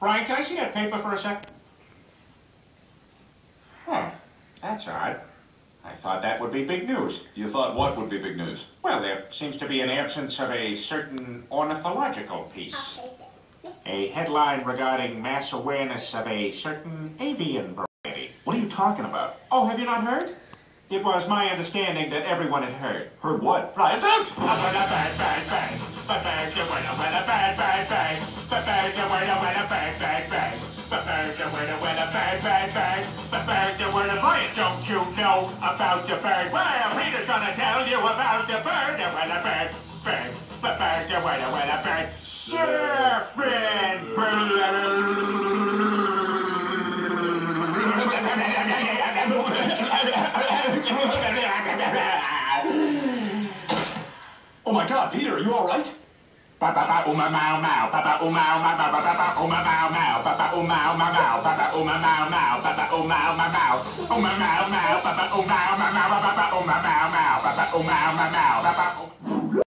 Brian, can I see that paper for a sec? Huh, that's odd. I thought that would be big news. You thought what would be big news? Well, there seems to be an absence of a certain ornithological piece. A headline regarding mass awareness of a certain avian variety. What are you talking about? Oh, have you not heard? It was my understanding that everyone had heard. Heard what? Brian, don't! Brian, don't you know about the bird? Well, Peter's gonna tell you about the bird. Bird. Surfing! Oh my God, Peter, are you all right? Papa uma mau mau, papa uma mau mau, papa uma mau mau, papa uma mau mau, papa uma mau mau, papa uma mau mau, uma mau mau, papa uma mau mau, papa uma mau mau, papa uma mau mau, papa.